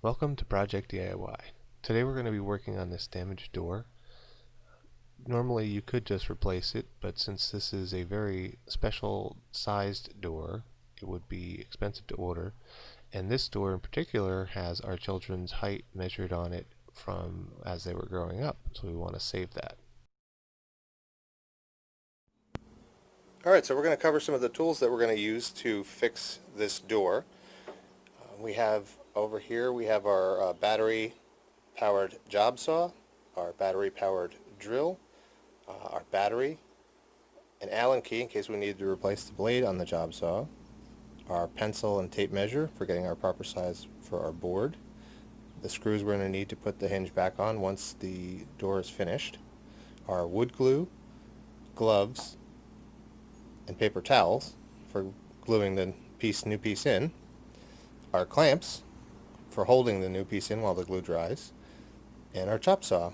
Welcome to Project DIY. Today we're going to be working on this damaged door. Normally you could just replace it, but since this is a very special sized door, it would be expensive to order. And this door in particular has our children's height measured on it from as they were growing up, so we want to save that. Alright, so we're going to cover some of the tools that we're going to use to fix this door. We have over here, we have our battery powered job saw, our battery powered drill, our battery, an Allen key in case we need to replace the blade on the job saw, our pencil and tape measure for getting our proper size for our board, the screws we're going to need to put the hinge back on once the door is finished, our wood glue, gloves, and paper towels for gluing the new piece in, our clamps for holding the new piece in while the glue dries, and our chop saw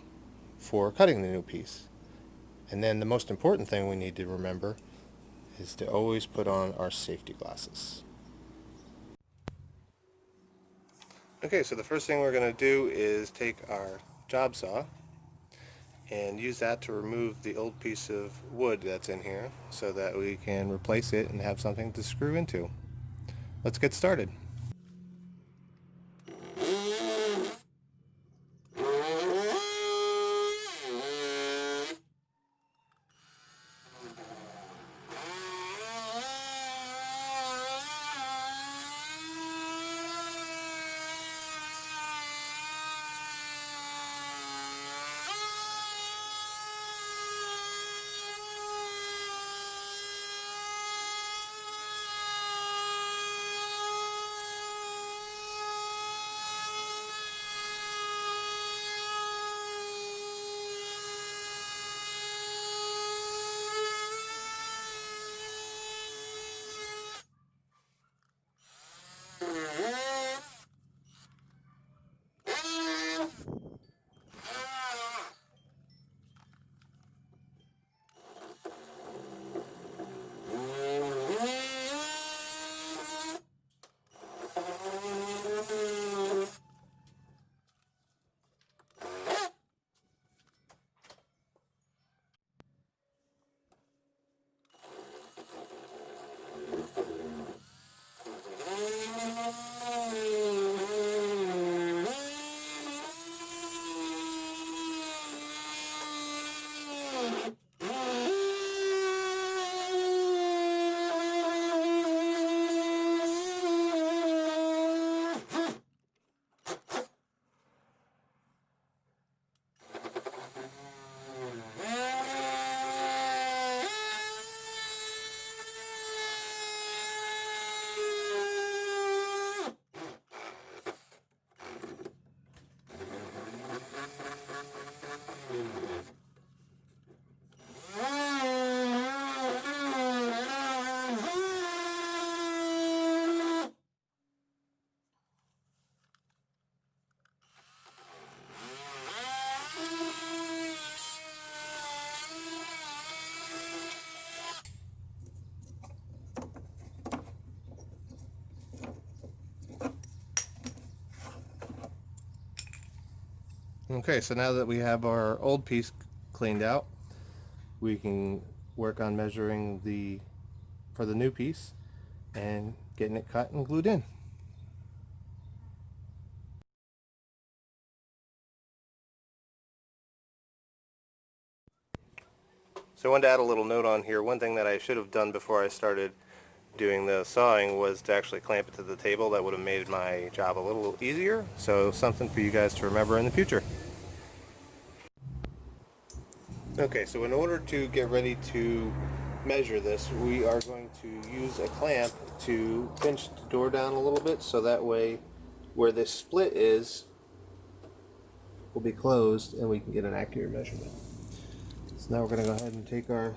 for cutting the new piece. And then the most important thing we need to remember is to always put on our safety glasses. Okay, so the first thing we're going to do is take our job saw and use that to remove the old piece of wood that's in here so that we can replace it and have something to screw into. Let's get started. Okay, so now that we have our old piece cleaned out, we can work on measuring for the new piece and getting it cut and glued in. So I wanted to add a little note on here. One thing that I should have done before I started doing the sawing was to actually clamp it to the table. That would have made my job a little easier. So something for you guys to remember in the future. Okay, so in order to get ready to measure this, we are going to use a clamp to pinch the door down a little bit so that way where this split is will be closed and we can get an accurate measurement. So now we're going to go ahead and take our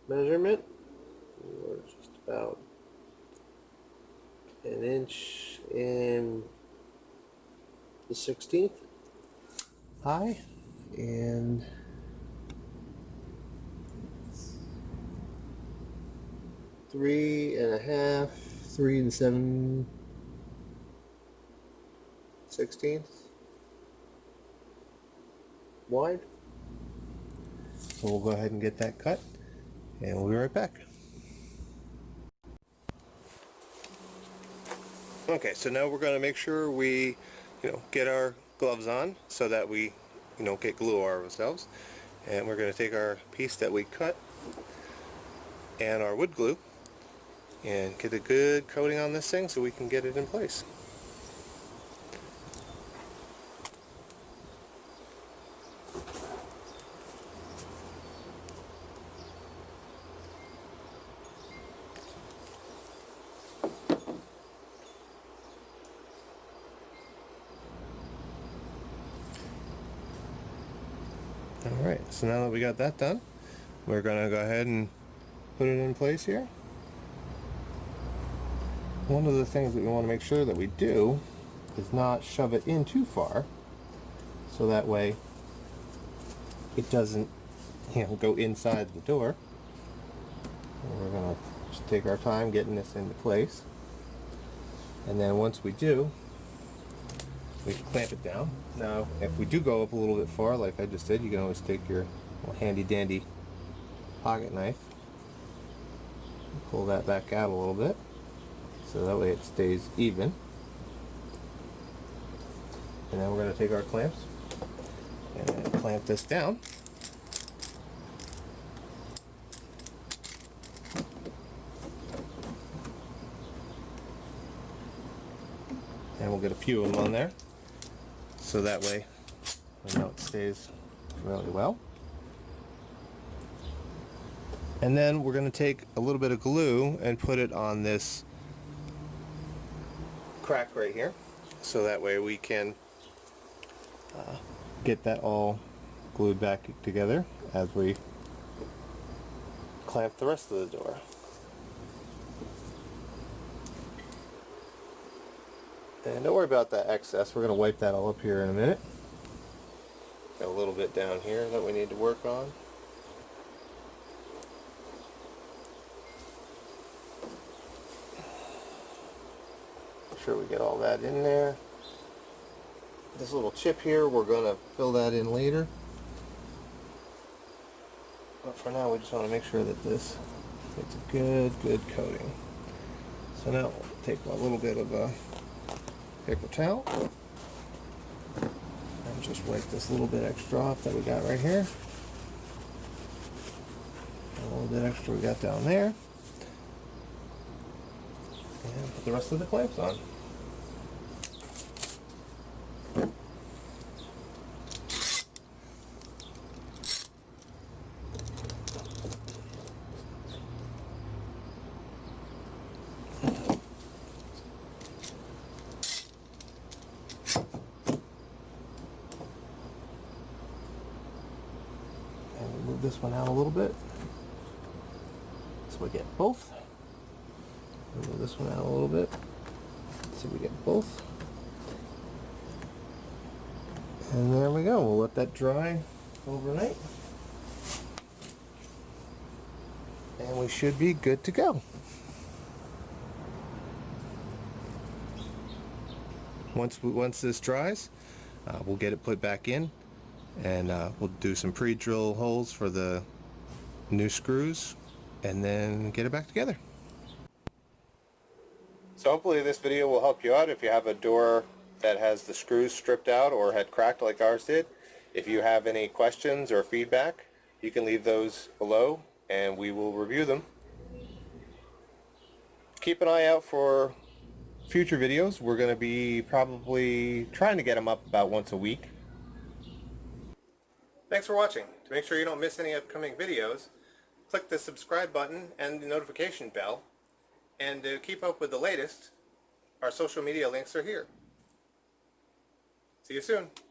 measurement. We're just about an inch and the 1/16 high and 3 1/2, 3 7 1/16 wide. So we'll go ahead and get that cut, and we'll be right back. Okay, so now we're going to make sure we, get our gloves on so that we, get glue ourselves. And we're going to take our piece that we cut and our wood glue and get a good coating on this thing so we can get it in place. Alright, so now that we got that done, we're going to go ahead and put it in place here. One of the things that we want to make sure that we do is not shove it in too far, so that way it doesn't, go inside the door. And we're going to just take our time getting this into place, and then once we do, we can clamp it down. Now, if we do go up a little bit far, like I just did, you can always take your handy dandy pocket knife and pull that back out a little bit, so that way it stays even. And then we're going to take our clamps and clamp this down. And we'll get a few of them on there, so that way we know it stays really well. And then we're going to take a little bit of glue and put it on this crack right here, so that way we can get that all glued back together as we clamp the rest of the door. And don't worry about that excess, we're going to wipe that all up here in a minute. Got a little bit down here that we need to work on. Make sure we get all that in there. This little chip here, we're going to fill that in later. But for now, we just want to make sure that this gets a good coating. So now we'll take a little bit of a paper towel and just wipe this little bit extra off that we got right here. A little bit extra we got down there. And put the rest of the clamps on. Move this one out a little bit so we get both. Move this one out a little bit so we get both. And there we go. We'll let that dry overnight, and we should be good to go. Once this dries, we'll get it put back in, and we'll do some pre-drill holes for the new screws and then get it back together. So hopefully this video will help you out if you have a door that has the screws stripped out or had cracked like ours did. If you have any questions or feedback, you can leave those below and we will review them. Keep an eye out for future videos. We're going to be probably trying to get them up about once a week. Thanks for watching. To make sure you don't miss any upcoming videos, click the subscribe button and the notification bell. And to keep up with the latest, our social media links are here. See you soon.